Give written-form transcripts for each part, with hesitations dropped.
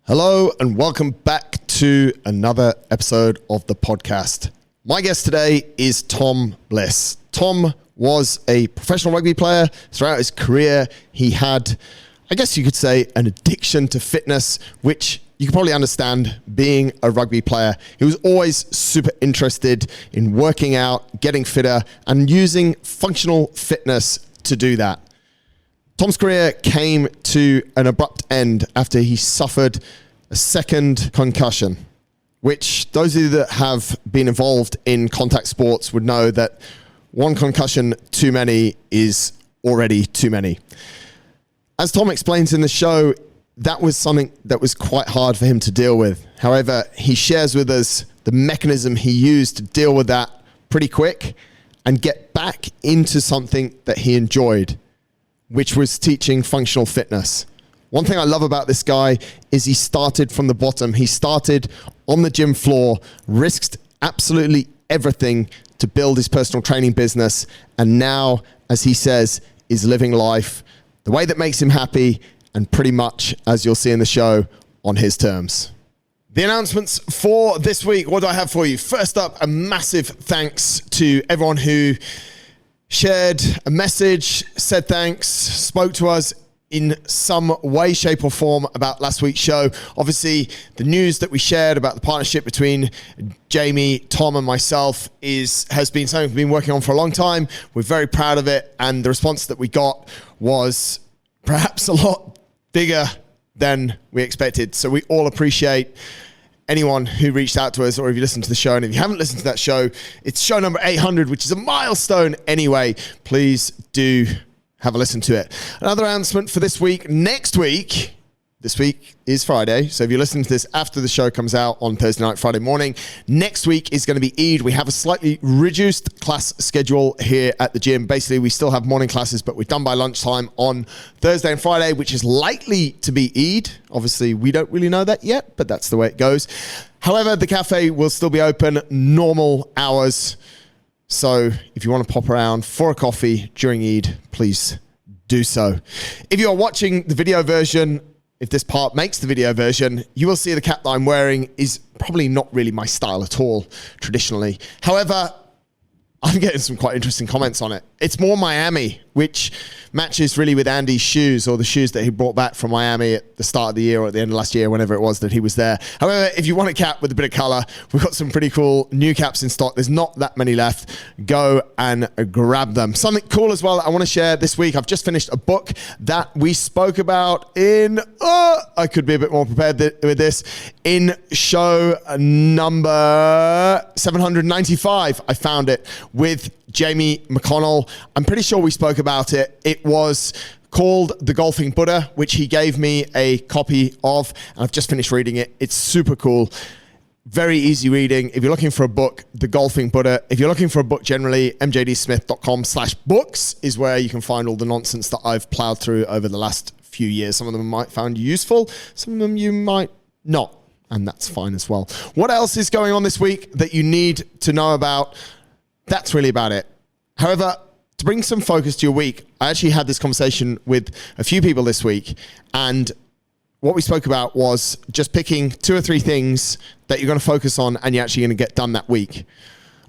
Hello and welcome back to another episode of the podcast. My guest today is Tom Bliss. Tom was a professional rugby player. Throughout his career, he had, I guess you could say, an addiction to fitness, which you can probably understand being a rugby player. He was always super interested in working out, getting fitter, and using functional fitness to do that. Tom's career came to an abrupt end after he suffered a second concussion, which those of you that have been involved in contact sports would know that one concussion too many is already too many. As Tom explains in the show, that was something that was quite hard for him to deal with. However, he shares with us the mechanism he used to deal with that pretty quick and get back into something that he enjoyed, which was teaching functional fitness. One thing I love about this guy is he started from the bottom. He started on the gym floor, risked absolutely everything to build his personal training business, and now, as he says, is living life the way that makes him happy, and pretty much, as you'll see in the show, on his terms. The announcements for this week, what do I have for you? First up, a massive thanks to everyone who shared a message, said thanks, spoke to us in some way, shape or form about last week's show. Obviously, the news that we shared about the partnership between Jamie, Tom and myself has been something we've been working on for a long time. We're very proud of it. And the response that we got was perhaps a lot bigger than we expected. So we all appreciate anyone who reached out to us, or if you listen to the show. And if you haven't listened to that show, it's show number 800, which is a milestone anyway. Please do have a listen to it. Another announcement for this week. Next week, this week is Friday. So if you're listening to this after the show comes out on Thursday night, Friday morning, next week is going to be Eid. We have a slightly reduced class schedule here at the gym. Basically, we still have morning classes, but we're done by lunchtime on Thursday and Friday, which is likely to be Eid. Obviously, we don't really know that yet, but that's the way it goes. However, the cafe will still be open normal hours. So if you want to pop around for a coffee during Eid, please do so. If you are watching the video version, if this part makes the video version, you will see the cap that I'm wearing is probably not really my style at all, traditionally. However, I'm getting some quite interesting comments on it. It's more Miami, which matches really with Andy's shoes, or the shoes that he brought back from Miami at the start of the year or at the end of last year, whenever it was that he was there. However, if you want a cap with a bit of color, we've got some pretty cool new caps in stock. There's not that many left. Go and grab them. Something cool as well that I want to share this week. I've just finished a book that we spoke about in, I could be a bit more prepared with this, in show number 795. I found it with Jamie McConnell. I'm pretty sure we spoke about it. It was called The Golfing Buddha, which he gave me a copy of, and I've just finished reading it. It's super cool. Very easy reading. If you're looking for a book, The Golfing Buddha. If you're looking for a book generally, mjdsmith.com/books is where you can find all the nonsense that I've plowed through over the last few years. Some of them might find useful. Some of them you might not, and that's fine as well. What else is going on this week that you need to know about? That's really about it. However, to bring some focus to your week, I actually had this conversation with a few people this week, and what we spoke about was just picking 2 or 3 things that you're going to focus on and you're actually going to get done that week.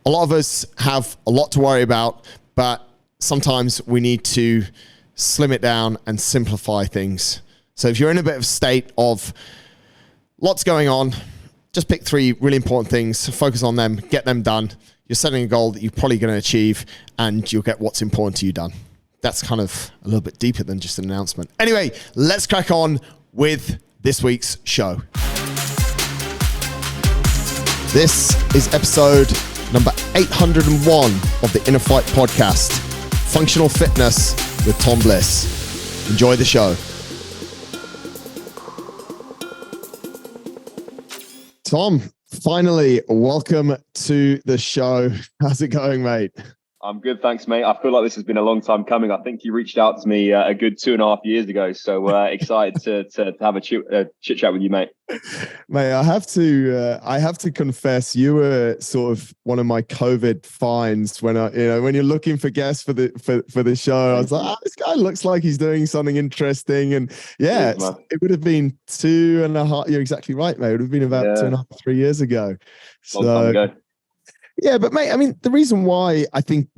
A lot of us have a lot to worry about, but sometimes we need to slim it down and simplify things. So if you're in a bit of a state of lots going on, just pick 3 really important things, focus on them, get them done. You're setting a goal that you're probably going to achieve, and you'll get what's important to you done. That's kind of a little bit deeper than just an announcement. Anyway, let's crack on with this week's show. This is episode number 801 of the InnerFight podcast, Functional Fitness with Tom Bliss. Enjoy the show. Tom, finally, welcome to the show. How's it going, mate? I'm good, thanks, mate. I feel like this has been a long time coming. I think you reached out to me a good 2.5 years ago. So excited to have a chit chat with you, mate. Mate, I have to confess, you were sort of one of my COVID finds when when you're looking for guests for the show. I was like, this guy looks like he's doing something interesting, and it would have been 2.5. You're exactly right, mate. It would have been about 2.5, 3 years ago. Long time ago. Yeah, but mate, I mean, the reason why I think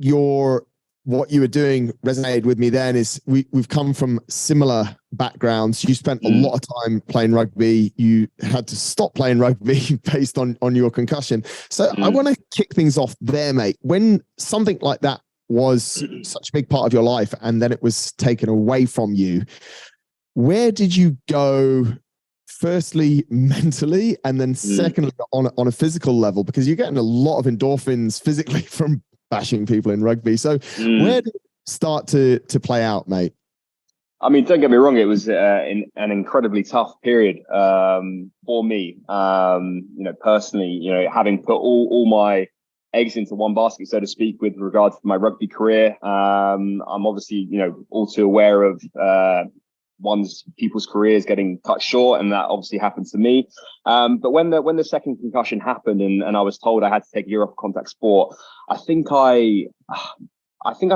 what you were doing resonated with me then is we've come from similar backgrounds. You spent a lot of time playing rugby. You had to stop playing rugby based on your concussion. So I want to kick things off there, mate. When something like that was such a big part of your life and then it was taken away from you, where did you go? Firstly, mentally, and then secondly, on a physical level, because you're getting a lot of endorphins physically from bashing people in rugby. So where did it start to play out, mate? I mean, don't get me wrong, it was an incredibly tough period for me. Personally, having put all my eggs into one basket, so to speak, with regards to my rugby career. I'm obviously, all too aware of people's careers getting cut short, and that obviously happened to me. But when the second concussion happened, and I was told I had to take a year off contact sport, I think I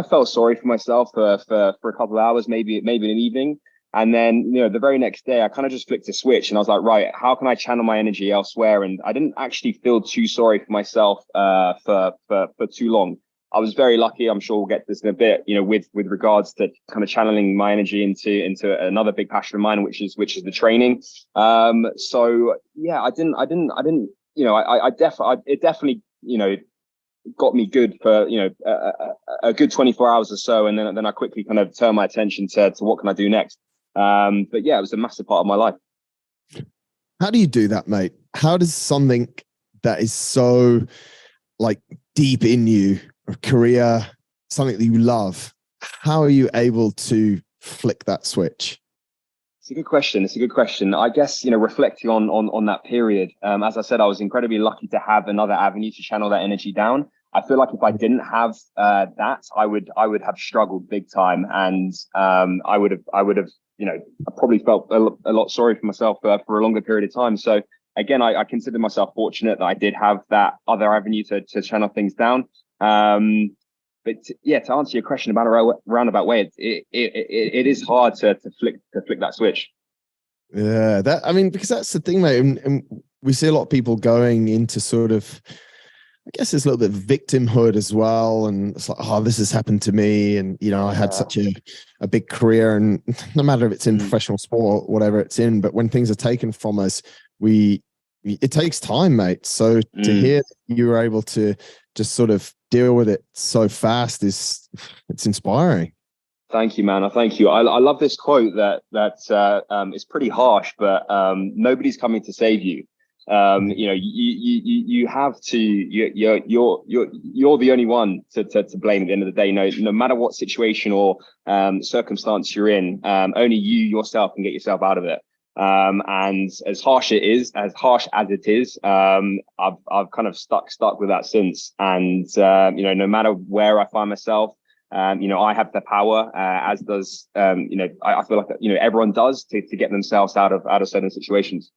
felt sorry for myself for a couple of hours, maybe an evening. And then, the very next day, I kind of just flicked a switch and I was like, right, how can I channel my energy elsewhere? And I didn't actually feel too sorry for myself for too long. I was very lucky. I'm sure we'll get to this in a bit, with regards to kind of channeling my energy into another big passion of mine, which is the training. So yeah, it definitely, got me good for, a good 24 hours or so. And then I quickly kind of turned my attention to what can I do next? But yeah, it was a massive part of my life. How do you do that, mate? How does something that is so deep in you, a career, something that you love, how are you able to flick that switch? It's a good question. I guess, reflecting on that period, as I said, I was incredibly lucky to have another avenue to channel that energy down. I feel like if I didn't have that, I would have struggled big time, and I would have I probably felt a lot sorry for myself for a longer period of time. So again, I consider myself fortunate that I did have that other avenue to channel things down. But to answer your question about a roundabout way, it is hard to flick that switch. Yeah, because that's the thing, mate. And we see a lot of people going into sort of, I guess it's a little bit of victimhood as well. And it's like, oh, this has happened to me. And, I had such a big career, and no matter if it's in professional sport, whatever it's in, but when things are taken from us, it takes time, mate. So to hear that you were able to just sort of deal with it so fast it's inspiring. Thank you, man. Thank you. I love this quote that is pretty harsh, but nobody's coming to save you. You have to. You're the only one to blame at the end of the day. No matter what situation or circumstance you're in, only you yourself can get yourself out of it. And as harsh as it is, I've kind of stuck with that since. And no matter where I find myself, I have the power, as does I feel like everyone does to get themselves out of certain situations.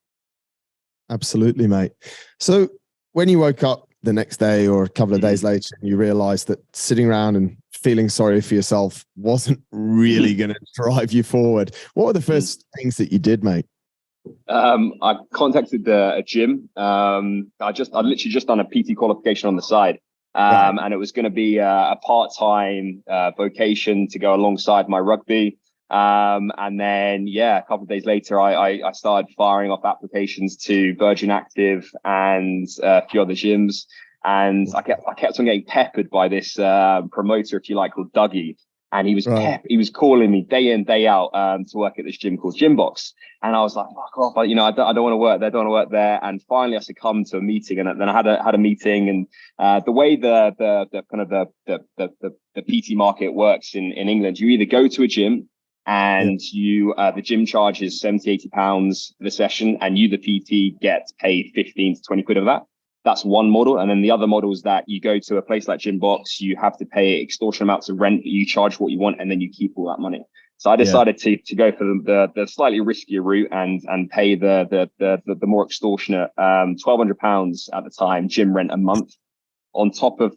Absolutely, mate. So when you woke up the next day or a couple of days later, and you realized that sitting around and feeling sorry for yourself wasn't really going to drive you forward, what were the first things that you did, mate? I contacted a gym. I literally just done a PT qualification on the side. And it was going to be a part-time vocation to go alongside my rugby. And then, a couple of days later, I started firing off applications to Virgin Active and a few other gyms. And I kept on getting peppered by this promoter, if you like, called Dougie. And he was calling me day in, day out to work at this gym called Gymbox. And I was like, fuck off, I don't want to work there, don't want to work there. And finally I succumbed to a meeting, and then I had a meeting. And the way the PT market works in England, you either go to a gym and the gym charges 70, £80 for the session, and you, the PT, get paid 15 to 20 quid of that. That's one model. And then the other model is that you go to a place like Gymbox, you have to pay extortionate amounts of rent, but you charge what you want, and then you keep all that money. So I decided to go for the slightly riskier route and pay the more extortionate £1,200 at the time gym rent a month on top of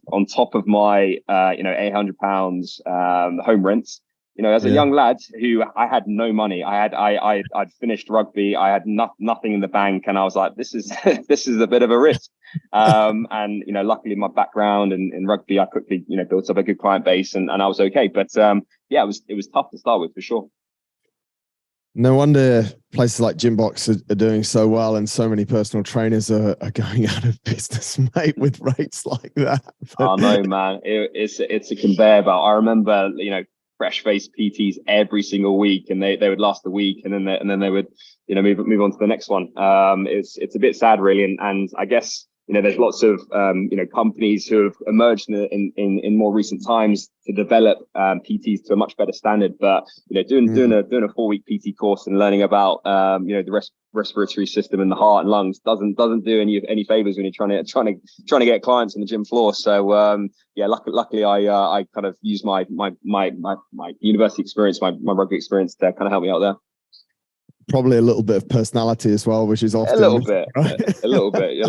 my £800 home rents. As a young lad who I had no money, I'd finished rugby, I had nothing in the bank, and I was like, this is this is a bit of a risk. And luckily my background in rugby, I quickly built up a good client base, and I was okay. But it was tough to start with, for sure. No wonder places like Gymbox are doing so well, and so many personal trainers are going out of business, mate, with rates like that. I know, man. It's a conveyor belt. I remember, fresh-faced PTs every single week, and they would last a week, and then they would move on to the next one. It's a bit sad, really, and I guess there's lots of companies who have emerged in more recent times to develop PTs to a much better standard. But doing a 4-week PT course and learning about the respiratory system and the heart and lungs doesn't do any favors when you're trying to get clients on the gym floor. So luckily I kind of used my university experience, my rugby experience to kind of help me out there. Probably a little bit of personality as well, which is often a little bit, yeah.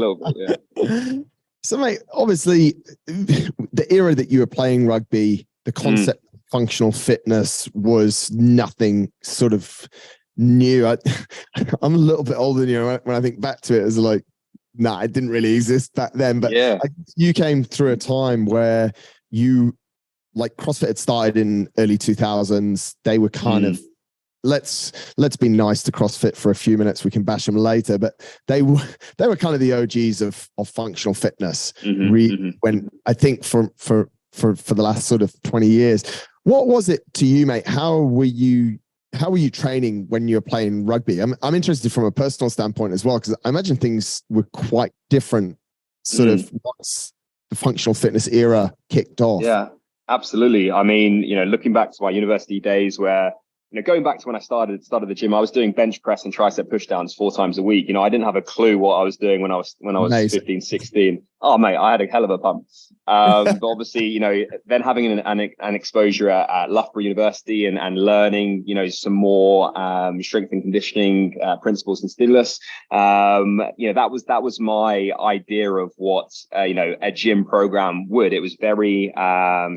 So, mate, obviously, the era that you were playing rugby, the concept of functional fitness was nothing sort of new. I'm a little bit older than you when I think back to it. As like, it didn't really exist back then. But you came through a time where CrossFit had started in early 2000s. They were kind of, let's be nice to CrossFit for a few minutes. We can bash them later, but they were kind of the OGs of functional fitness. When I think for the last sort of 20 years, what was it to you, mate? How were you training when you were playing rugby? I'm interested from a personal standpoint as well, because I imagine things were quite different sort of once the functional fitness era kicked off. Yeah, absolutely. I mean, looking back to my university days where, going back to when I started the gym, I was doing bench press and tricep push downs 4 times a week. I didn't have a clue what I was doing when I was 15, 16. Oh, mate, I had a hell of a pump. But obviously, then having an exposure at Loughborough University and learning, some more strength and conditioning principles and stimulus. That was my idea of what a gym program would. It was very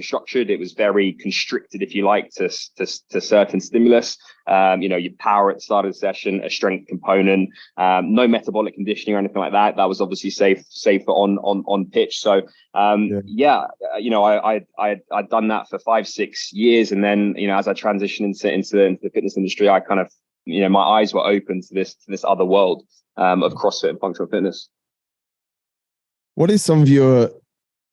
structured. It was very constricted, if you like, to certain stimulus. Your power at the start of the session, a strength component, no metabolic conditioning or anything like that. That was obviously safer on pitch. So I'd done that for 5-6 years, and then as I transitioned into the fitness industry, I kind of my eyes were open to this other world of CrossFit and functional fitness. What is some of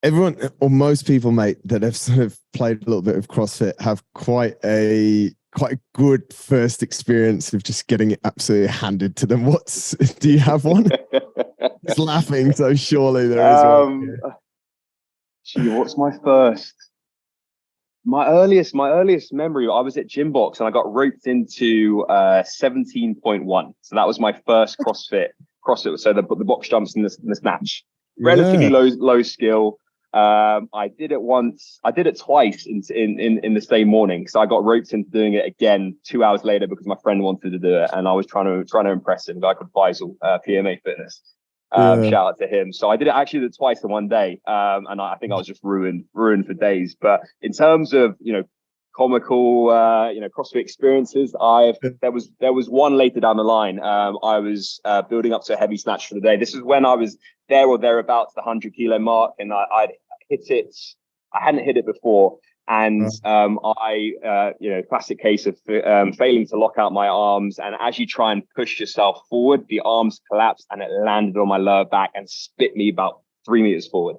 everyone or most people, mate, that have sort of played a little bit of CrossFit have quite a good first experience of just getting it absolutely handed to them? Do you have one? It's laughing, so surely there is one. What's my first? My earliest memory, I was at Gymbox and I got roped into 17.1. So that was my first CrossFit. So the box jumps and the snatch. Relatively low skill. I did it once. I did it twice in the same morning. So I got roped into doing it again 2 hours later because my friend wanted to do it, and I was trying to impress him. A guy called Faisal, PMA Fitness. Shout out to him. So I did it twice in one day, and I think I was just ruined for days. But in terms of comical CrossFit experiences, there was one later down the line. I was building up to a heavy snatch for the day. This is when I was there or thereabouts the 100 kilo mark, and I'd hit it. I hadn't hit it before, and classic case of failing to lock out my arms. And as you try and push yourself forward, the arms collapsed and it landed on my lower back and spit me about 3 meters forward.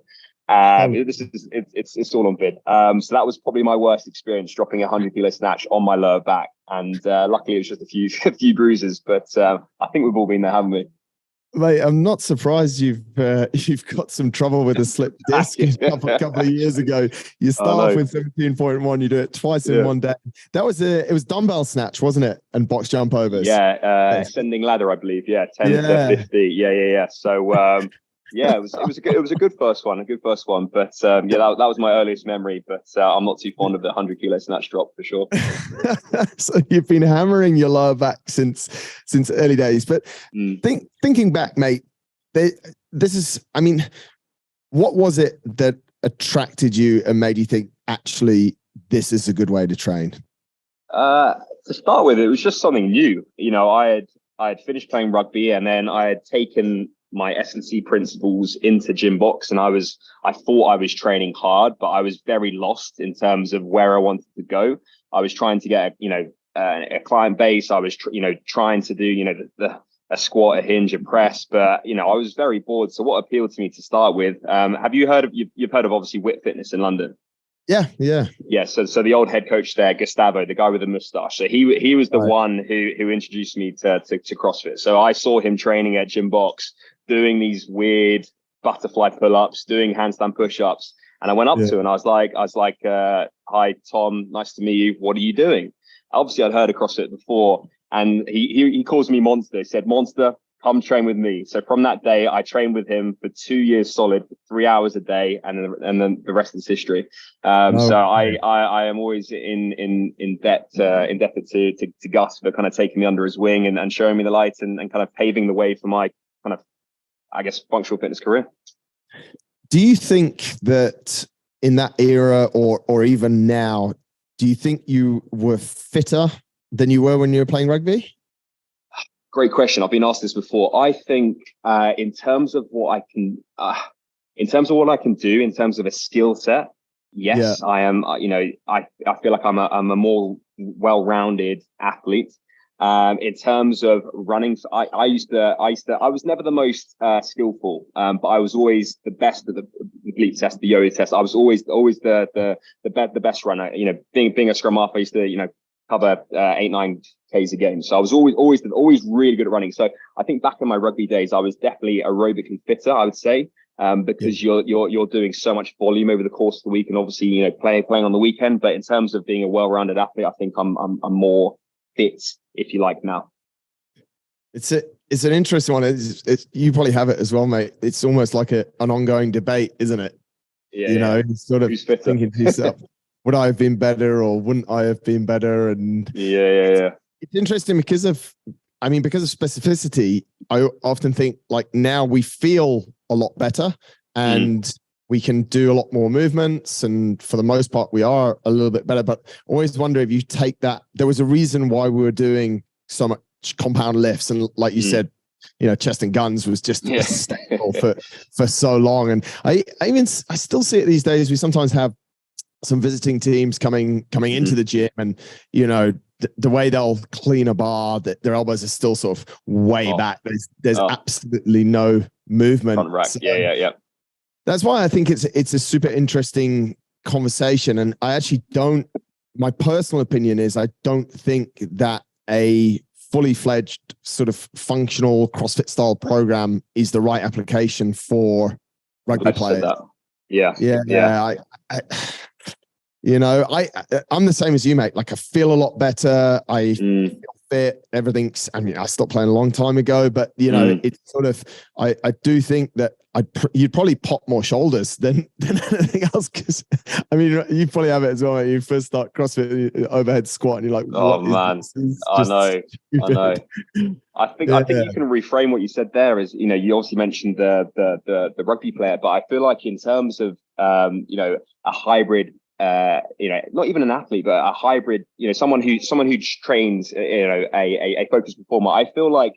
It's all on vid. So that was probably my worst experience, dropping a 100 kilo snatch on my lower back. And luckily it was just a few bruises, but I think we've all been there, haven't we? Mate, I'm not surprised you've got some trouble with a slip disc a couple of years ago. You start off with 17.1, you do it twice in one day. It was dumbbell snatch, wasn't it? And box jump overs. Yeah, ascending ladder, I believe. Yeah, 10 to 50. Yeah. So Yeah, it was a good first one, But yeah, that was my earliest memory. But I'm not too fond of the 100 kilo snatch drop for sure. So you've been hammering your lower back since early days. But thinking back, mate, this is, I mean, what was it that attracted you and made you think, actually, this is a good way to train? To start with, it was just something new. I had finished playing rugby, and then I had taken my S&C principles into gym box, and I thought I was training hard, but I was very lost in terms of where I wanted to go. I was trying to get a client base. I was trying to do a squat, a hinge, a press, but I was very bored. So what appealed to me to start with? Have you heard of you've heard of obviously WIT Fitness in London? Yeah. So the old head coach there, Gustavo, the guy with the mustache. So he was the one who introduced me to CrossFit. So I saw him training at gym box, doing these weird butterfly pull-ups, doing handstand push-ups, and I went up to him and I was like, "Hi, Tom, nice to meet you. What are you doing?" Obviously, I'd heard of CrossFit before, and he calls me Monster. He said, "Monster, come train with me." So from that day, I trained with him for 2 years solid, 3 hours a day, and then the rest is history. So I am always in debt to Gus for kind of taking me under his wing and showing me the light and kind of paving the way for my kind of, I guess, functional fitness career. Do you think that in that era or even now, do you think you were fitter than you were when you were playing rugby? Great question. I've been asked this before. I think in terms of what I can do in terms of a skill set, yes, I am. I feel like I'm a more well-rounded athlete. In terms of running, I was never the most skillful, but I was always the best at the bleep test, the yo-yo test. I was always the best runner. Being a scrum half, I used to cover 8-9 Ks a game. So I was always really good at running. So I think back in my rugby days, I was definitely aerobically fitter, I would say, because you're doing so much volume over the course of the week, and obviously playing on the weekend. But in terms of being a well-rounded athlete, I think I'm more fit, if you like, now. It's an interesting one. You probably have it as well, mate. It's almost like an ongoing debate, isn't it? Yeah. Sort of thinking to yourself, would I have been better or wouldn't I have been better? And yeah. It's interesting because of specificity. I often think like now we feel a lot better and we can do a lot more movements. And for the most part, we are a little bit better, but always wonder if you take that, there was a reason why we were doing so much compound lifts. And like you said, chest and guns was just a staple for so long. And I still see it these days. We sometimes have some visiting teams coming into the gym, and the way they'll clean a bar, that their elbows are still sort of way back. There's absolutely no movement. Yeah. That's why I think it's a super interesting conversation. And I actually my personal opinion is I don't think that a fully fledged sort of functional CrossFit style program is the right application for rugby players. Yeah. I'm the same as you, mate. Like I feel a lot better. I feel fit. Everything's, I stopped playing a long time ago, but it's sort of, I do think that you'd probably pop more shoulders than anything else. Cause you probably have it as well. You first start CrossFit overhead squat and you're like, oh man, I know. I think you can reframe what you said there as, you obviously mentioned the rugby player, but I feel like in terms of, a hybrid, not even an athlete, but a hybrid, someone who trains, a focused performer. I feel like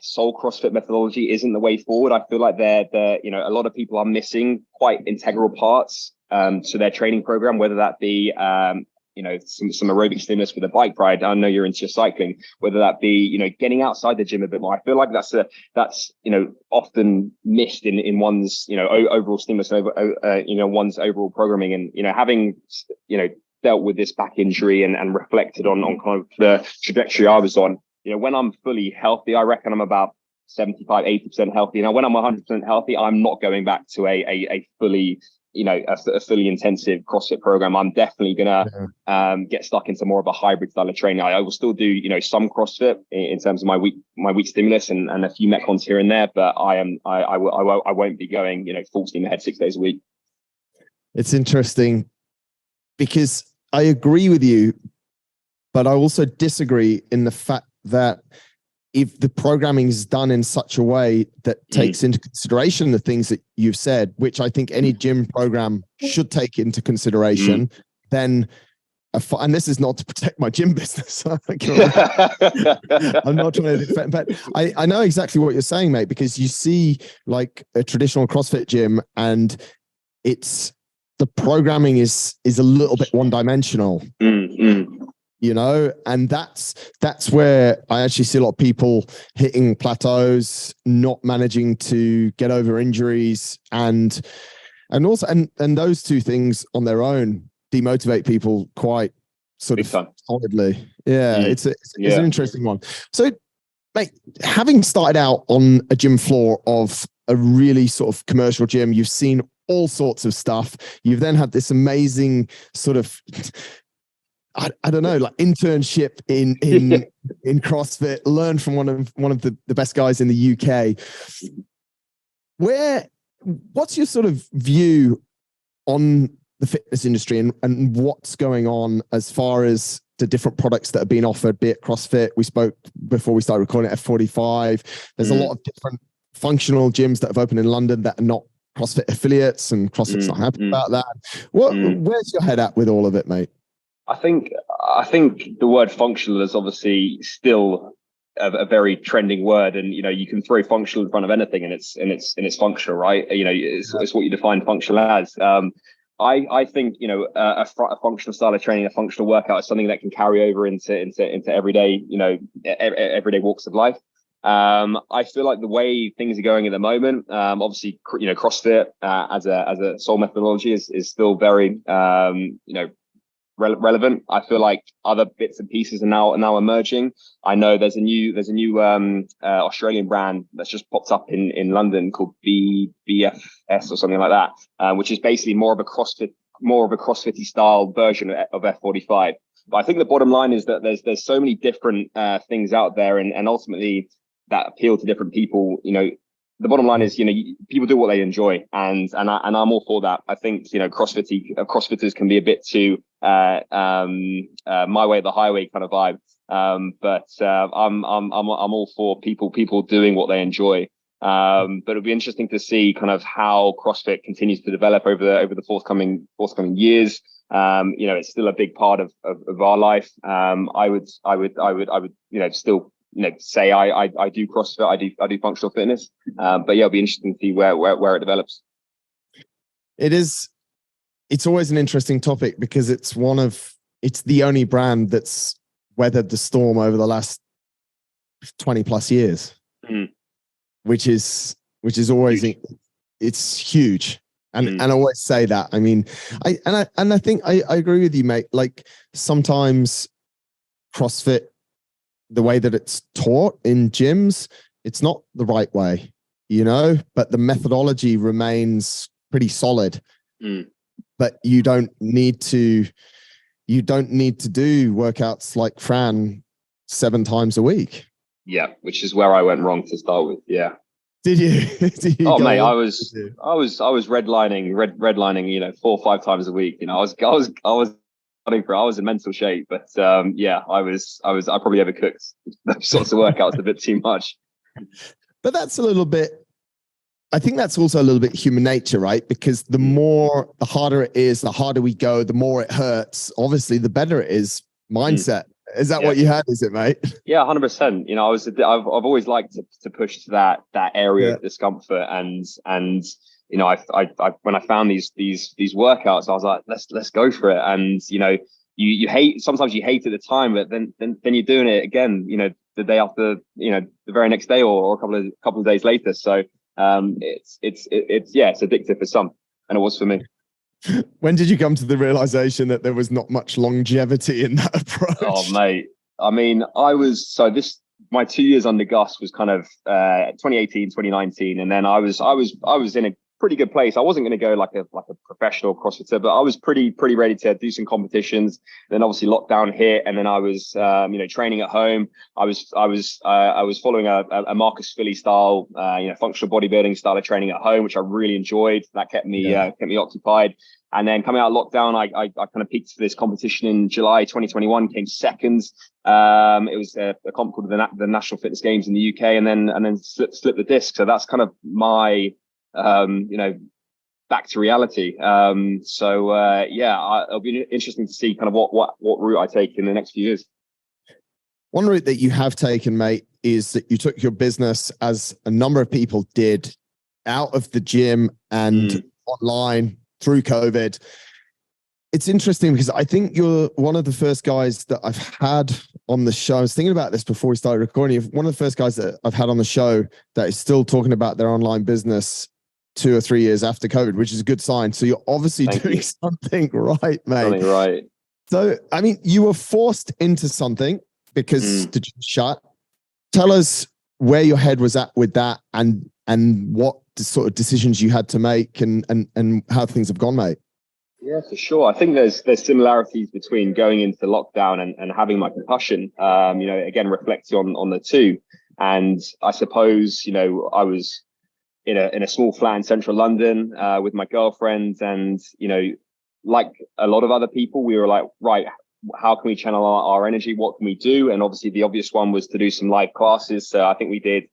sole CrossFit methodology isn't the way forward. I feel like a lot of people are missing quite integral parts to their training program, whether that be some aerobic stimulus with a bike ride. I know you're into cycling, whether that be getting outside the gym a bit more. I feel like that's often missed in one's overall stimulus, one's overall programming, and having dealt with this back injury and reflected on kind of the trajectory I was on. When I'm fully healthy, I reckon I'm about 75, 80% healthy. Now, when I'm 100% healthy, I'm not going back to a fully a fully intensive CrossFit program. I'm definitely gonna get stuck into more of a hybrid style of training. I will still do some CrossFit in terms of my week stimulus and a few metcons here and there, but I won't be going full steam ahead 6 days a week. It's interesting because I agree with you, but I also disagree in the fact that if the programming is done in such a way that takes into consideration the things that you've said, which I think any gym program should take into consideration, then, and this is not to protect my gym business. I'm not trying to defend, but I know exactly what you're saying, mate, because you see like a traditional CrossFit gym and the programming is a little bit one-dimensional. And that's where I actually see a lot of people hitting plateaus, not managing to get over injuries, and also those two things on their own demotivate people quite sort of solidly. Yeah, it's an interesting one. So, mate, having started out on a gym floor of a really sort of commercial gym, you've seen all sorts of stuff. You've then had this amazing sort of I don't know, like internship in CrossFit, learn from one of the best guys in the UK. What's your sort of view on the fitness industry and what's going on as far as the different products that are being offered, be it CrossFit? We spoke before we started recording at F45. There's a lot of different functional gyms that have opened in London that are not CrossFit affiliates, and CrossFit's not happy about that. Where's your head at with all of it, mate? I think the word functional is obviously still a very trending word, and you can throw functional in front of anything, and it's functional, right? It's what you define functional as. I think a functional style of training, a functional workout, is something that can carry over into everyday everyday walks of life. I feel like the way things are going at the moment, obviously CrossFit as a sole methodology is still very relevant. I feel like other bits and pieces are now emerging. I know there's a new Australian brand that's just popped up in London called BFS or something like that, which is basically more of a CrossFit-y style version of F45. But I think the bottom line is that there's so many different things out there, and ultimately that appeal to different people. The bottom line is, people do what they enjoy, and I'm all for that. I think CrossFitters can be a bit too my way or the highway kind of vibe. But I'm all for people doing what they enjoy. But it'll be interesting to see kind of how CrossFit continues to develop over the forthcoming years. It's still a big part of our life. I would still say I do CrossFit, I do functional fitness. But yeah, it'll be interesting to see where it develops. It's always an interesting topic because it's the only brand that's weathered the storm over the last 20 plus years, which is always huge. It's huge. And I always say that. I mean, I think I agree with you, mate. Like sometimes CrossFit, the way that it's taught in gyms, it's not the right way, but the methodology remains pretty solid. But you don't need to do workouts like Fran 7 times a week. Yeah, which is where I went wrong to start with. Yeah. Did you? Oh mate, I was redlining, 4 or 5 times a week. I was in mental shape, but I probably overcooked those sorts of workouts a bit too much. But that's I think that's also a little bit human nature, right? Because the harder it is, the harder we go, the more it hurts. Obviously, the better it is. Mindset. Is that what you had? Is it, mate? Yeah, 100%. I've always liked to push to that area of discomfort, and I when I found these workouts, I was like, let's go for it. And you hate, sometimes you hate at the time, but then you're doing it again, the day after, the very next day or a couple of days later. So it's addictive for some, and it was for me. When did you come to the realization that there was not much longevity in that approach? Oh mate, I mean, my 2 years under Gus was kind of 2018, 2019, and then I was in a pretty good place. I wasn't going to go like a professional CrossFitter, but I was pretty ready to do some competitions. Then obviously lockdown hit, and then I was training at home. I was following a Marcus Philly style, functional bodybuilding style of training at home, which I really enjoyed. That kept me occupied. And then coming out of lockdown, I kind of peaked for this competition in July 2021, came second. It was a comp called the National Fitness Games in the UK, and then slipped the disc. So that's kind of my, back to reality. It'll be interesting to see kind of what route I take in the next few years. One route that you have taken, mate, is that you took your business, as a number of people did, out of the gym and online through COVID. It's interesting because I think you're one of the first guys that I've had on the show. I was thinking about this before we started recording. You're one of the first guys that I've had on the show that is still talking about their online business 2 or 3 years after COVID, which is a good sign. So you're obviously doing something right, mate. Something right. So, I mean, you were forced into something because the gym shut. Tell us where your head was at with that, and what sort of decisions you had to make, and how things have gone, mate. Yeah, for sure. I think there's similarities between going into lockdown and having my concussion. Again, reflecting on the two. And I suppose, I was in a small flat in central London with my girlfriend, and like a lot of other people, we were like, right, how can we channel our energy? What can we do? And obviously the obvious one was to do some live classes. So I think we did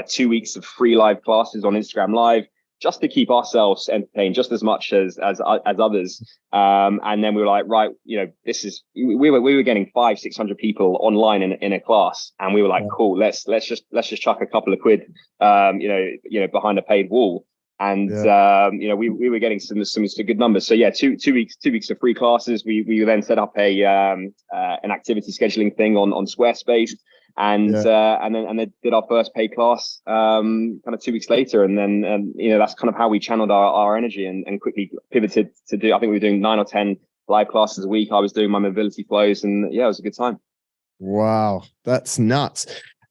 2 weeks of free live classes on Instagram Live, just to keep ourselves entertained just as much as others. And then we were like, right, we were getting 500-600 people online in a class, and we were like, cool, let's just chuck a couple of quid, behind a paid wall. And we were getting some good numbers. So yeah, two weeks of free classes. We then set up an activity scheduling thing on Squarespace, and then did our first paid class kind of 2 weeks later. And then that's kind of how we channeled our energy and quickly pivoted to do. I think we were doing 9 or 10 live classes a week. I was doing my mobility flows, and yeah, it was a good time. Wow, that's nuts.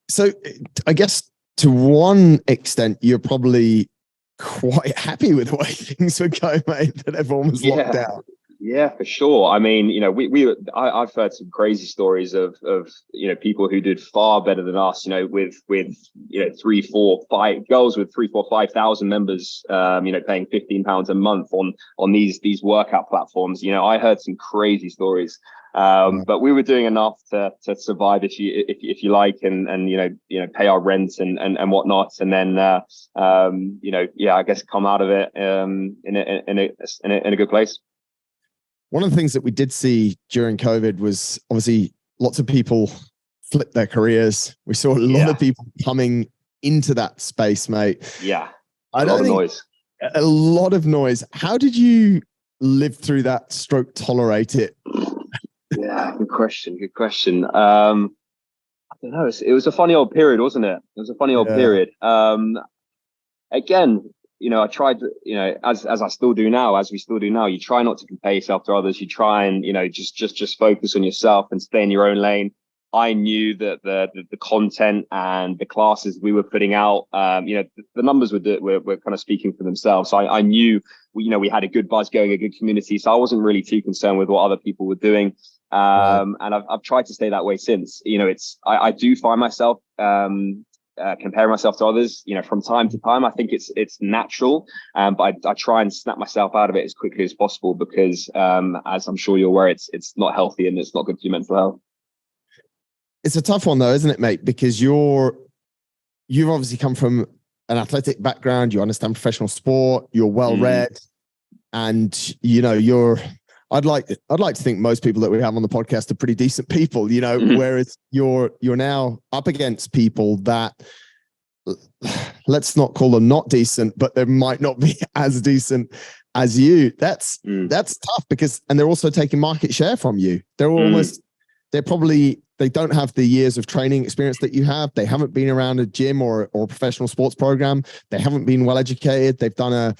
So I guess to one extent, you're probably quite happy with the way things were going, mate, that everyone was locked down. Yeah, for sure. I mean, I've heard some crazy stories of people who did far better than us, with 3, 4, 5 girls with 3, 4, 5,000 members, paying £15 a month on these workout platforms. I heard some crazy stories. But we were doing enough to survive, if you like, and pay our rent and whatnot, and then I guess come out of it in a good place. One of the things that we did see during COVID was obviously lots of people flip their careers. We saw a lot of people coming into that space, mate. Yeah, a lot of noise. How did you live through that, stroke tolerate it? Yeah, good question. I don't know. It was a funny old period, wasn't it? It was a funny old period. Again, I tried, as I still do now, you try not to compare yourself to others. You try and, just focus on yourself and stay in your own lane. I knew that the content and the classes we were putting out, the numbers were kind of speaking for themselves. So I knew, we had a good buzz going, a good community. So I wasn't really too concerned with what other people were doing. And I've tried to stay that way since. I do find myself comparing myself to others, from time to time. I think it's natural, but I try and snap myself out of it as quickly as possible, because as I'm sure you're aware, it's not healthy and it's not good for your mental health. It's a tough one though, isn't it, mate? Because you've obviously come from an athletic background. You understand professional sport. You're well read, and I'd like to think most people that we have on the podcast are pretty decent people, whereas you're now up against people that, let's not call them not decent, but they might not be as decent as you. That's tough, because, and they're also taking market share from you. They don't have the years of training experience that you have. They haven't been around a gym or a professional sports program. They haven't been well educated. They've done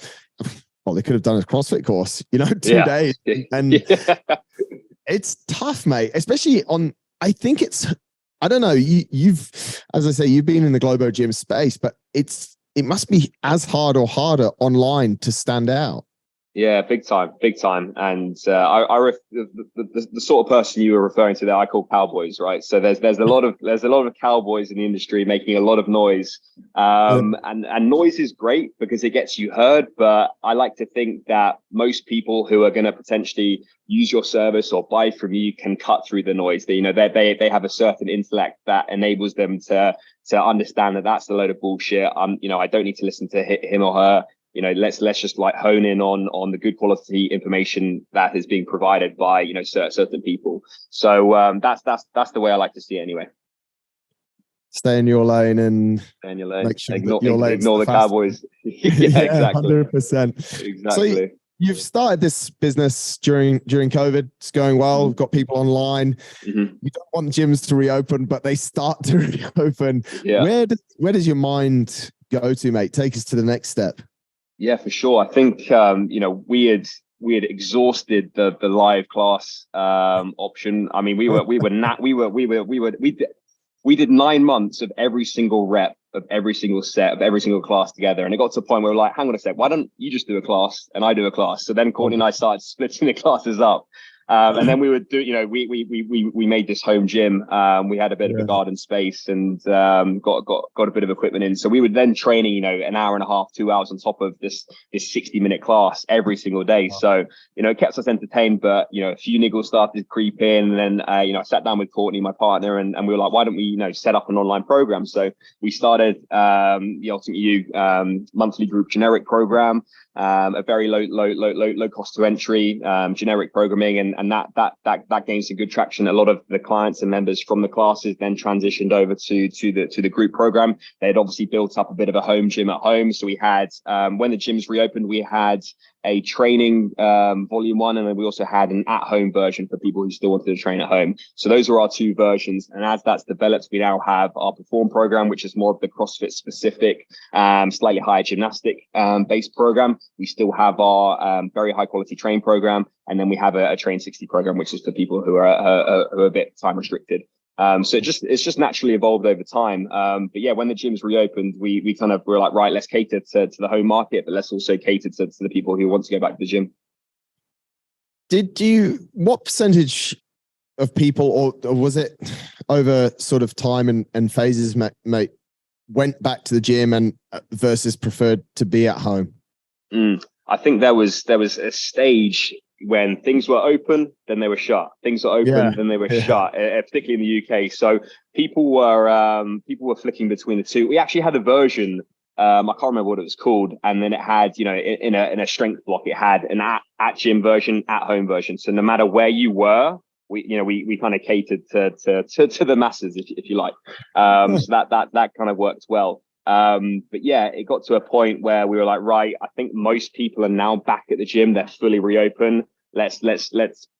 they could have done a CrossFit course, 2 days. And it's tough, mate, especially I don't know, you've, as I say, you've been in the Globo gym space, but it's it must be as hard or harder online to stand out. Yeah, big time. And the sort of person you were referring to there, I call Cowboys, right? So there's a lot of Cowboys in the industry making a lot of noise, and noise is great because it gets you heard. But I like to think that most people who are going to potentially use your service or buy from you can cut through the noise. They have a certain intellect that enables them to understand that that's a load of bullshit. I don't need to listen to him or her. Let's just like hone in on the good quality information that is being provided by certain people. So that's the way I like to see it anyway. Stay in your lane and make sure ignore the Cowboys. Yeah, exactly. 100%. Exactly. So you've started this business during COVID. It's going well. We've got people online. Mm-hmm. You don't want gyms to reopen, but they start to reopen. Yeah. Where does your mind go to, mate? Take us to the next step. Yeah, for sure. I think we had exhausted the live class option. I mean, we did 9 months of every single rep of every single set of every single class together, and it got to a point where we're like, hang on a sec, why don't you just do a class and I do a class? So then Courtney and I started splitting the classes up. And then we would do, we made this home gym. We had a bit of a garden space and got a bit of equipment in. So we would then training, an hour and a half, 2 hours on top of this 60-minute class every single day. So, it kept us entertained, but, a few niggles started to creep in. And then, I sat down with Courtney, my partner, and we were like, why don't we, set up an online program? So we started the Ultimate You monthly group generic program. A very low cost to entry, generic programming, and that gained some good traction. A lot of the clients and members from the classes then transitioned over to the group program. They had obviously built up a bit of a home gym at home. So we had when the gyms reopened, we had a training volume 1, and then we also had an at-home version for people who still wanted to train at home. So those are our 2 versions. And as that's developed, we now have our Perform program, which is more of the CrossFit specific, slightly higher gymnastic based program. We still have our very high quality train program, and then we have a Train 60 program, which is for people who are a bit time restricted. So it's just naturally evolved over time. But yeah, when the gyms reopened, we were like, right, let's cater to the home market, but let's also cater to the people who want to go back to the gym. What percentage of people, or was it over sort of time and phases, mate, went back to the gym and versus preferred to be at home? I think there was a stage when things were open, then they were shut. Things were open, then they were shut, particularly in the UK. So people were flicking between the two. We actually had a version, I can't remember what it was called, and then it had, in a strength block, it had an at gym version, at home version. So no matter where you were, we kind of catered to the masses, if you like. So that kind of worked well. But yeah, it got to a point where we were like, right, I think most people are now back at the gym. They're fully reopened. Let's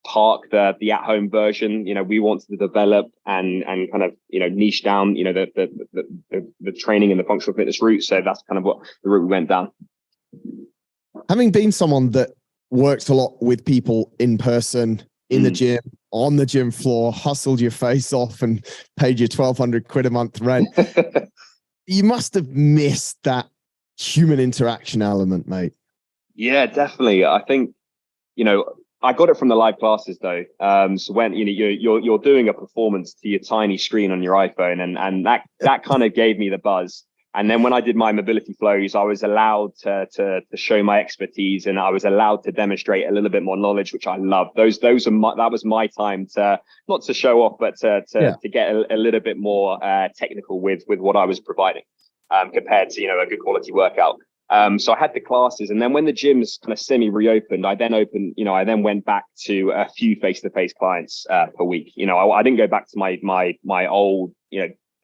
park the at-home version. We want to develop and kind of, niche down, the training and the functional fitness route. So that's kind of what the route we went down. Having been someone that worked a lot with people in person, in the gym, on the gym floor, hustled your face off and paid you 1,200 quid a month rent. You must have missed that human interaction element, mate. Yeah, definitely. I think, I got it from the live classes though. So when, you're doing a performance to your tiny screen on your iPhone, and that kind of gave me the buzz. And then when I did my mobility flows, I was allowed to show my expertise, and I was allowed to demonstrate a little bit more knowledge, which I love. That was my time to, not to show off, but to get a little bit more technical with what I was providing, compared to, a good quality workout. So I had the classes, and then when the gyms kind of semi reopened, I then went back to a few face-to-face clients per week. I didn't go back to my old,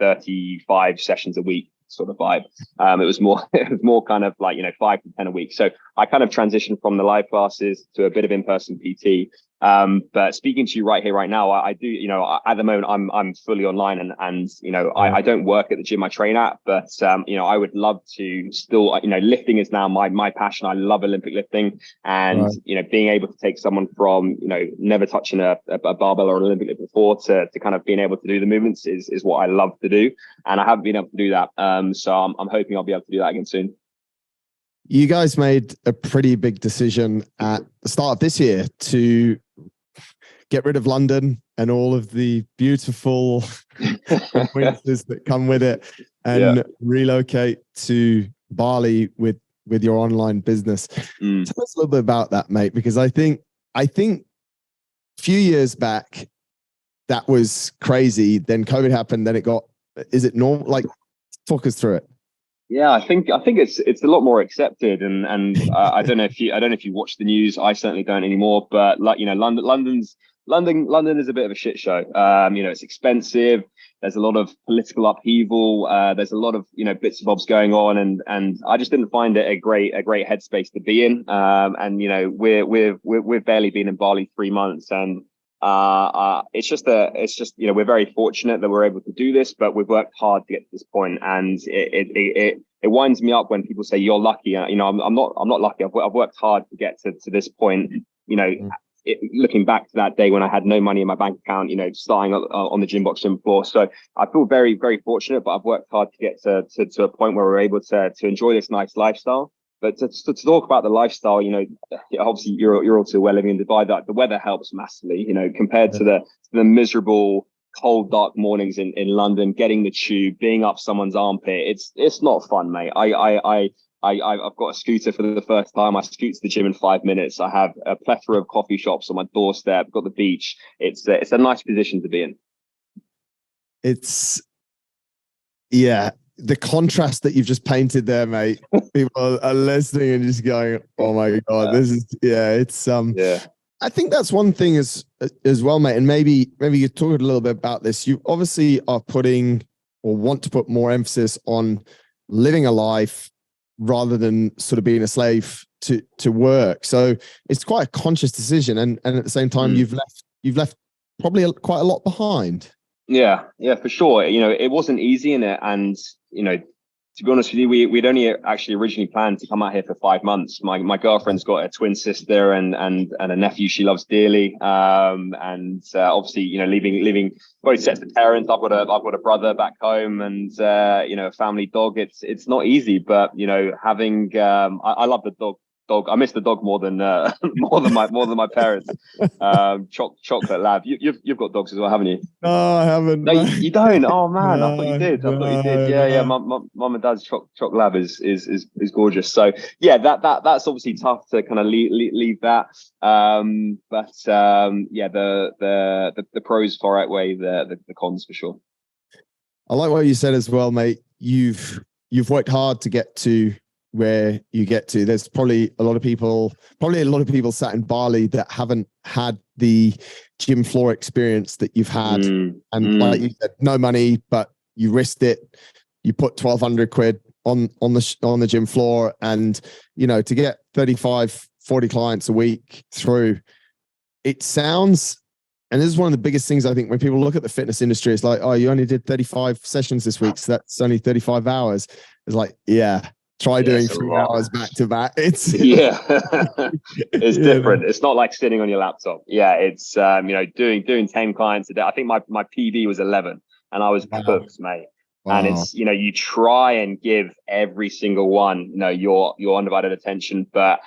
35 sessions a week sort of vibe. It was more kind of like 5 to 10 a week. So I kind of transitioned from the live classes to a bit of in-person PT, But speaking to you right here, right now, I do, at the moment, I'm fully online and I don't work at the gym I train at, but I would love to still, lifting is now my passion. I love Olympic lifting, and being able to take someone from never touching a barbell or an Olympic lift before to kind of being able to do the movements is what I love to do, and I haven't been able to do that. So I'm hoping I'll be able to do that again soon. You guys made a pretty big decision at the start of this year to get rid of London and all of the beautiful winters that come with it, and relocate to Bali with your online business. Tell us a little bit about that, mate, because I think a few years back that was crazy. Then COVID happened. Then is it normal? Like, talk us through it. Yeah, I think it's a lot more accepted, and I don't know if you watch the news. I certainly don't anymore. But London is a bit of a shit show. It's expensive. There's a lot of political upheaval. There's a lot of bits and bobs going on, and I just didn't find it a great headspace to be in. We've barely been in Bali 3 months, and it's just we're very fortunate that we're able to do this, but we've worked hard to get to this point, and it winds me up when people say you're lucky. I'm not lucky. I've worked hard to get to this point. Looking back to that day when I had no money in my bank account, starting on the gym box gym floor. So I feel very, very fortunate, but I've worked hard to get to a point where we're able to enjoy this nice lifestyle. But to talk about the lifestyle, obviously you're all too well living in Dubai. That the weather helps massively, compared to the miserable, cold, dark mornings in London. Getting the tube, being up someone's armpit, it's not fun, mate. I've got a scooter for the first time. I scoot to the gym in 5 minutes. I have a plethora of coffee shops on my doorstep. Got the beach. It's a nice position to be in. The contrast that you've just painted there, mate. People are listening and just going, "Oh my god, this is I think that's one thing as well, mate. And maybe you talk a little bit about this. You obviously are putting or want to put more emphasis on living a life rather than sort of being a slave to work. So it's quite a conscious decision, and at the same time, you've left probably quite a lot behind. Yeah, for sure. It wasn't easy in it, and to be honest with you, we'd only actually originally planned to come out here for 5 months. My girlfriend's got a twin sister and a nephew she loves dearly. Obviously, leaving both sets of parents. I've got a brother back home, and a family dog. It's not easy, but having I love the dog. I miss the dog more than my parents. Chocolate lab. You've got dogs as well, haven't you? No, I haven't. No, you don't. Oh man, I thought you did. Yeah. Mum and dad's chocolate lab is gorgeous. So yeah, that's obviously tough to kind of leave that. The pros far outweigh the cons for sure. I like what you said as well, mate. You've worked hard to get to where you get to. There's probably a lot of people sat in Bali that haven't had the gym floor experience that you've had. Like you said, no money, but you risked it. You put 1,200 quid on the gym floor, and to get 35, 40 clients a week through. It sounds, and this is one of the biggest things I think when people look at the fitness industry, it's like, oh, you only did 35 sessions this week, so that's only 35 hours. It's like, yeah. Try doing 3 hours back to back. It's it's different. It's not like sitting on your laptop. Yeah, it's doing 10 clients a day. I think my PB was 11, and I was cooked, mate. Wow. And it's you try and give every single one your undivided attention, but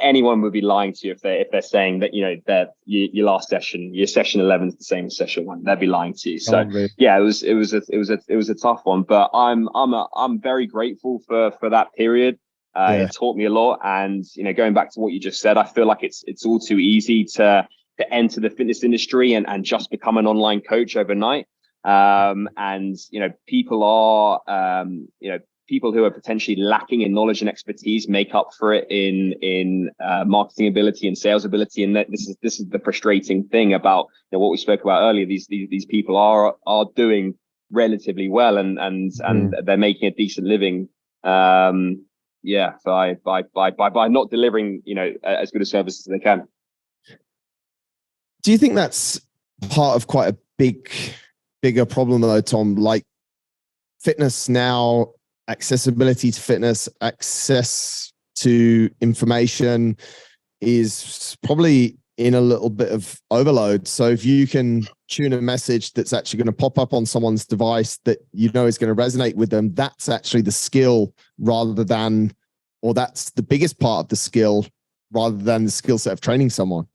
anyone would be lying to you if they're saying that that your last session, your session 11 is the same as session 1. They'd be lying to you. So yeah, it was a tough one, but I'm very grateful for that period. It taught me a lot, and going back to what you just said, I feel like it's all too easy to enter the fitness industry and just become an online coach overnight. People are people who are potentially lacking in knowledge and expertise make up for it in marketing ability and sales ability. And this is the frustrating thing about what we spoke about earlier. These people are doing relatively well, and they're making a decent living. By not delivering as good a service as they can. Do you think that's part of quite a bigger problem though, Tom? Like fitness now, accessibility to fitness, access to information is probably in a little bit of overload. So if you can tune a message that's actually going to pop up on someone's device that you know is going to resonate with them, that's actually the skill rather than, or that's the biggest part of the skill rather than the skill set of training someone.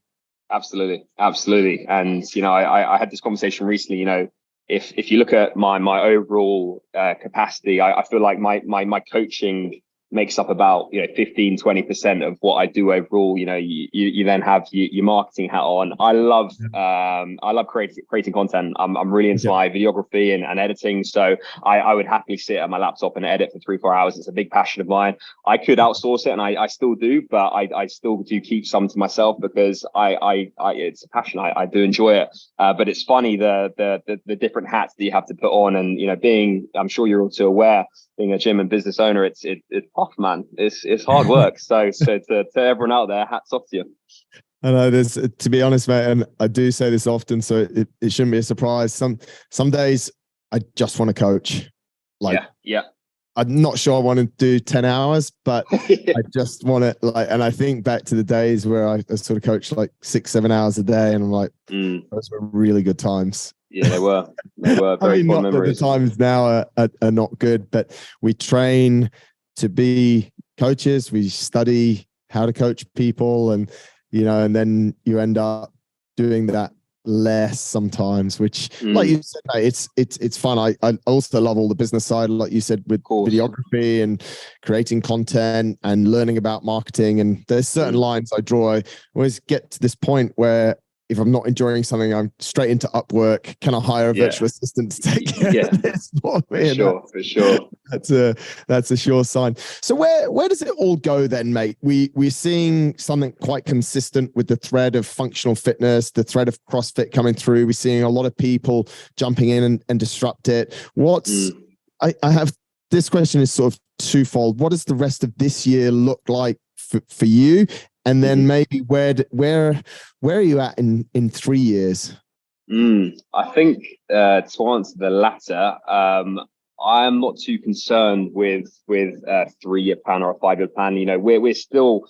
Absolutely. And, I had this conversation recently, if you look at my overall capacity, I feel like my coaching makes up about 15-20% of what I do overall. You then have your marketing hat on. I love creating content. I'm really into my videography and editing, so I would happily sit at my laptop and edit for 3-4 hours. It's a big passion of mine. I could outsource it, and I still do, but I still do keep some to myself because I it's a passion. I do enjoy it, but it's funny the different hats that you have to put on, and being, I'm sure you're also aware, being a gym and business owner, it's tough, man. It's hard work. So to everyone out there, hats off to you. I know there's, to be honest, mate, and I do say this often, so it shouldn't be a surprise. Some days I just want to coach. Yeah. I'm not sure I want to do 10 hours, but I just want to and I think back to the days where I sort of coached like 6-7 hours a day, and I'm like, those were really good times. Yeah, they were very fun memories. The times now are not good, but we train to be coaches. We study how to coach people, and and then you end up doing that less sometimes, which like you said, mate, it's fun. I also love all the business side, like you said, with videography and creating content and learning about marketing. And there's certain lines I draw. I always get to this point where if I'm not enjoying something, I'm straight into Upwork. Can I hire a virtual assistant to take care of this for me? For sure. That's a sure sign. So where does it all go then, mate? We're seeing something quite consistent with the thread of functional fitness, the thread of CrossFit coming through. We're seeing a lot of people jumping in and disrupt it. I have, this question is sort of twofold. What does the rest of this year look like for you? And then maybe where are you at in 3 years? I think to answer the latter, I'm not too concerned with a 3-year plan or a 5-year plan. We're still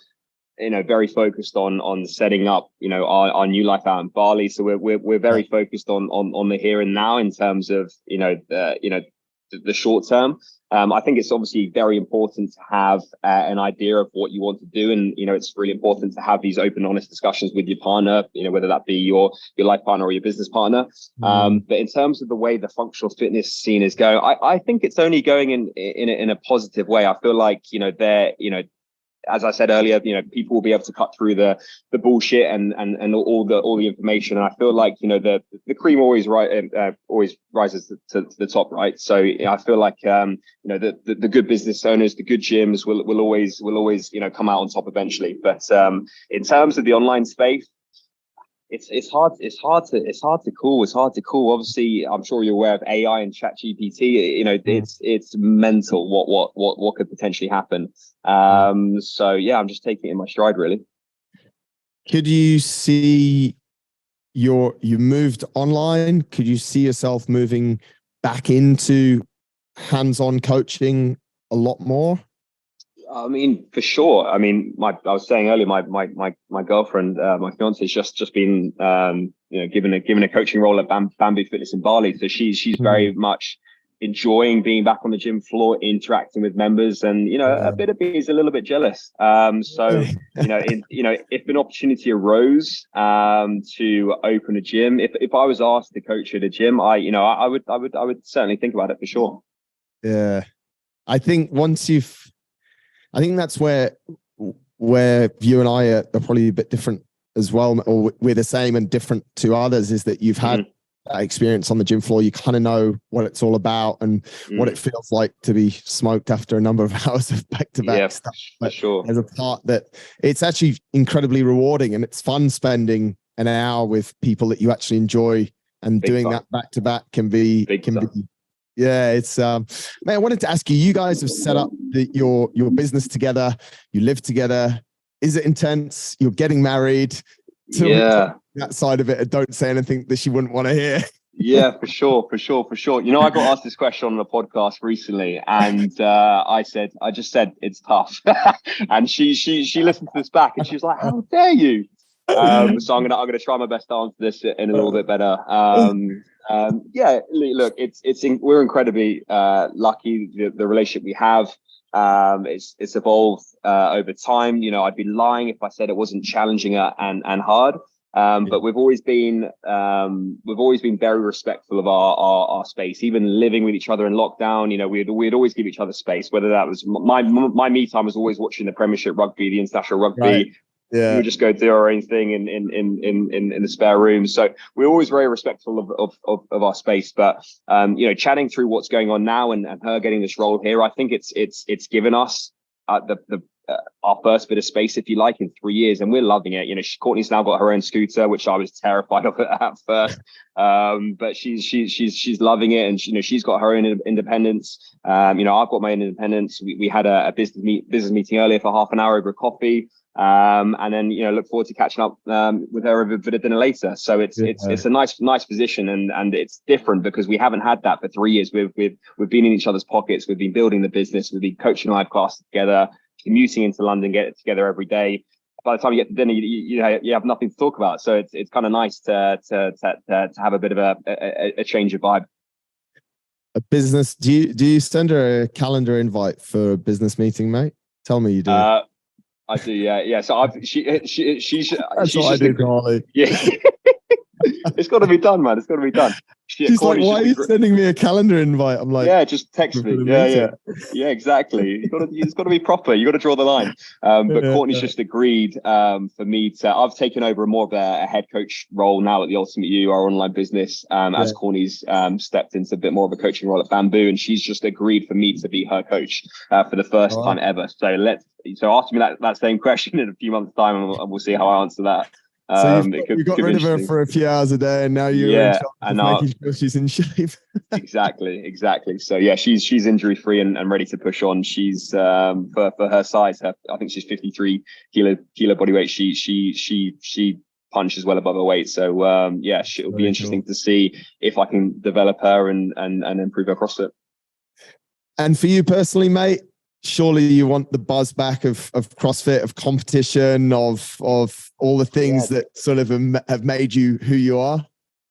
very focused on setting up our new life out in Bali. So we're very focused on the here and now in terms of the short term. I think it's obviously very important to have an idea of what you want to do, and it's really important to have these open, honest discussions with your partner, whether that be your life partner or your business partner. But in terms of the way the functional fitness scene is going, I think it's only going in a positive way. I feel like as I said earlier, people will be able to cut through the bullshit and all the information. And I feel like the cream always rises to the top, right? So I feel like the good business owners, the good gyms will always come out on top eventually. But in terms of the online space, it's hard to call. Obviously, I'm sure you're aware of AI and ChatGPT. It's mental what could potentially happen. So yeah, I'm just taking it in my stride, really. Could you see you moved online? Could you see yourself moving back into hands-on coaching a lot more? I mean, for sure. I mean, I was saying earlier, my girlfriend, my fiance, has just been, given a coaching role at Bamboo Fitness in Bali. So she's very much enjoying being back on the gym floor, interacting with members, and a bit of me is a little bit jealous. So if an opportunity arose to open a gym, if I was asked to coach at a gym, I would certainly think about it for sure. Yeah, I think I think that's where you and I are probably a bit different as well, or we're the same and different to others, is that you've had that experience on the gym floor. You kind of know what it's all about and what it feels like to be smoked after a number of hours of back-to-back stuff. For sure. There's a part that it's actually incredibly rewarding, and it's fun spending an hour with people that you actually enjoy, and doing that back-to-back can be yeah, it's man, I wanted to ask you, you guys have set up your business together, you live together. Is it intense? You're getting married. Yeah. that side of it and don't say anything that she wouldn't want to hear. Yeah, for sure. You know, I got asked this question on a podcast recently, and I just said it's tough, and she listened to this back, and she was like, "How dare you?" So I'm gonna try my best to answer this in a little bit better. Yeah, look, we're incredibly lucky the relationship we have. It's evolved over time. You know, I'd be lying if I said it wasn't challenging and hard. But we've always been very respectful of our space. Even living with each other in lockdown, you know, we'd always give each other space. Whether that was my me time was always watching the Premiership rugby, the international rugby. Right. Yeah, we would just go do our own thing in the spare room. So we're always very respectful of our space. But you know, chatting through what's going on now and her getting this role here, I think it's given us our first bit of space, if you like, in 3 years, and we're loving it. You know, Courtney's now got her own scooter, which I was terrified of at first, but she's loving it, and you know, she's got her own independence. You know, I've got my own independence. We had a business meeting earlier for half an hour over coffee. And then, you know, look forward to catching up with her over a bit of dinner later. So it's a nice position, and it's different because we haven't had that for 3 years. We've been in each other's pockets. We've been building the business. We've been coaching live classes together, commuting into London, get it together every day. By the time you get to dinner, you have nothing to talk about. So it's kind of nice to have a bit of a change of vibe. A business? Do you send her a calendar invite for a business meeting, mate? Tell me you do. I do, yeah. So she's That's what I do, Carly. Yeah. It's got to be done, man. It's got to be done. She's like, why are you sending me a calendar invite? I'm like, yeah, just text me. Yeah, exactly. It's got to be proper. You got to draw the line. But Courtney's just agreed for me to. I've taken over more of a head coach role now at the Ultimate You, our online business, as Courtney's stepped into a bit more of a coaching role at Bamboo, and she's just agreed for me to be her coach for the first time ever. So ask me that same question in a few months' time, and we'll see how I answer that. So you got rid of her for a few hours a day, and now you're in charge of making sure she's in shape. Exactly. So yeah, she's injury free and ready to push on. She's for her size, I think she's 53 kilo body weight. She punches well above her weight. So yeah, it'll be interesting to see if I can develop her and improve her CrossFit. And for you personally, mate, surely you want the buzz back of CrossFit, of competition, of all the things that sort of have made you who you are.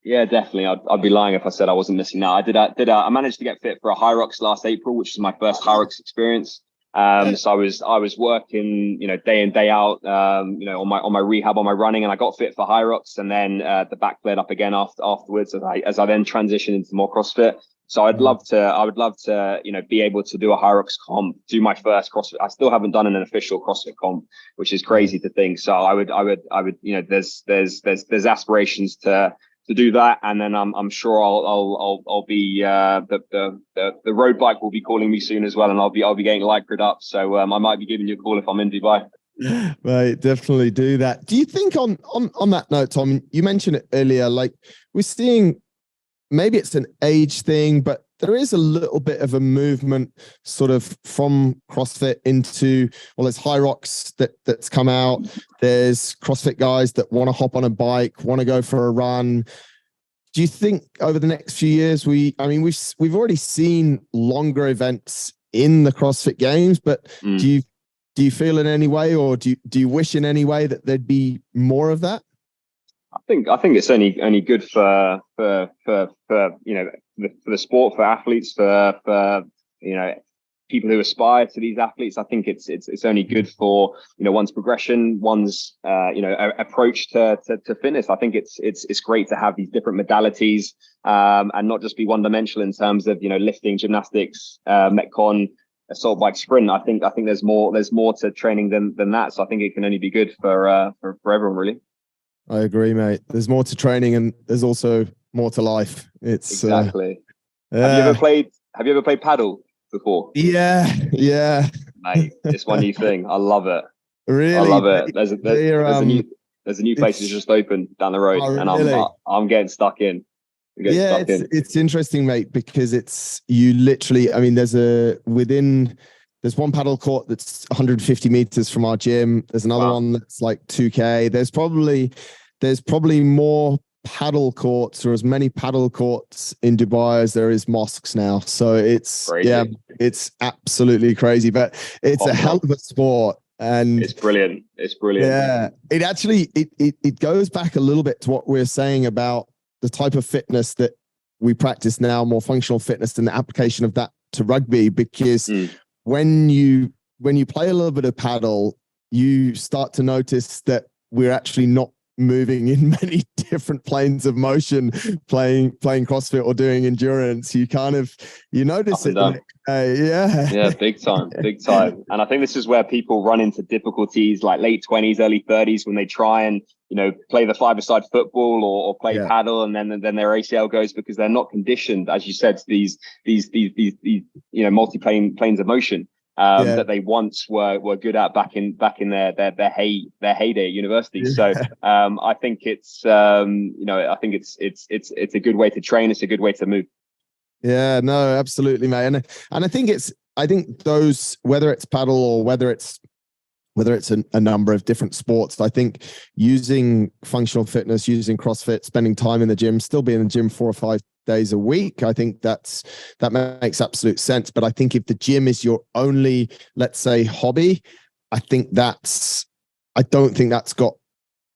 Yeah, definitely. I'd be lying if I said I wasn't missing that. I managed to get fit for a Hyrox last April, which was my first Hyrox experience. So I was working, you know, day in, day out, you know, on my rehab, on my running, and I got fit for Hyrox, and then the back flared up again afterwards as I then transitioned into more CrossFit. So I would love to, you know, be able to do a Hyrox comp, do my first CrossFit. I still haven't done an official CrossFit comp, which is crazy to think. So I would, you know, there's aspirations to do that. And then I'm sure I'll be, the road bike will be calling me soon as well. And I'll be getting lycra'd up. So I might be giving you a call if I'm in Dubai. Right, definitely do that. Do you think on that note, Tom, you mentioned it earlier, like we're seeing, maybe it's an age thing, but there is a little bit of a movement sort of from CrossFit into, well, there's Hyrox that's come out. There's CrossFit guys that want to hop on a bike, want to go for a run. Do you think over the next few years, we've already seen longer events in the CrossFit Games, but do you feel in any way, or do you wish in any way that there'd be more of that? I think it's only good for you know, for the sport, for athletes, for you know, people who aspire to these athletes. I think it's only good for, you know, one's progression, one's you know, approach to fitness. I think it's great to have these different modalities and not just be one dimensional in terms of, you know, lifting, gymnastics, metcon, assault bike, sprint. I think there's more to training than that. So I think it can only be good for everyone, really. I agree, mate. There's more to training, and there's also more to life. It's exactly. Have you ever played paddle before? Yeah. Mate, it's my new thing. I love it. Really? I love it. There's a new place that's just opened down the road, and I'm getting stuck in. It's interesting, mate, because it's, you literally, I mean, there's one paddle court that's 150 meters from our gym. There's another one that's like 2K. There's probably there's probably more paddle courts, or as many paddle courts in Dubai as there is mosques now. So it's Crazy. it's absolutely crazy, but it's a hell of a sport. And it's brilliant. Yeah, it actually it goes back a little bit to what we're saying about the type of fitness that we practice now, more functional fitness, and the application of that to rugby. Because when you play a little bit of paddle, you start to notice that we're actually not moving in many different planes of motion, playing CrossFit or doing endurance. You notice it. Yeah, big time. And I think this is where people run into difficulties, like late 20s, early 30s, when they try and play the five-a-side football or play paddle, and then their ACL goes because they're not conditioned, as you said, to these multi-plane planes of motion. That they once were good at back in their heyday at university. So I think it's I think it's a good way to train. It's a good way to move. Yeah, no, absolutely, mate. And I think those, whether it's paddle or whether it's a number of different sports, I think using functional fitness, using CrossFit, spending time in the gym, still being in the gym 4 or 5 days a week, I think that makes absolute sense. But I think if the gym is your only, let's say, hobby, I don't think that's got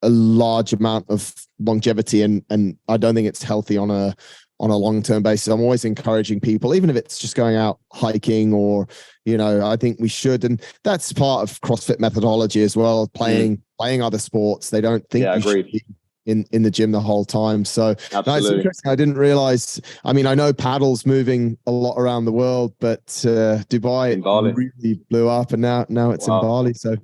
a large amount of longevity, and I don't think it's healthy on a long-term basis. I'm always encouraging people, even if it's just going out hiking or, I think we should. And that's part of CrossFit methodology as well, playing other sports. They don't think you should be in the gym the whole time. So no, it's interesting. I didn't realize, I know paddle's moving a lot around the world, but Dubai really blew up, and now it's in Bali. So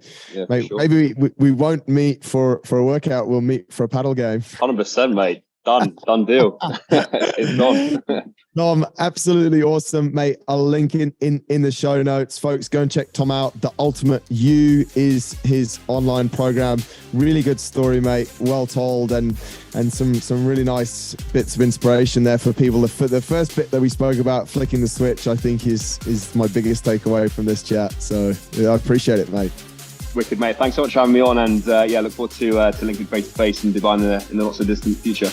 maybe we won't meet for a workout. We'll meet for a paddle game. 100%, mate. Done deal. It's done. Tom, absolutely awesome, mate. I'll link in the show notes. Folks, go and check Tom out. The Ultimate You is his online program. Really good story, mate. Well told, and some really nice bits of inspiration there for people. The first bit that we spoke about, flicking the switch, I think is my biggest takeaway from this chat. So I appreciate it, mate. Wicked, mate. Thanks so much for having me on, and look forward to linking face to face in Dubai in the not so distant future.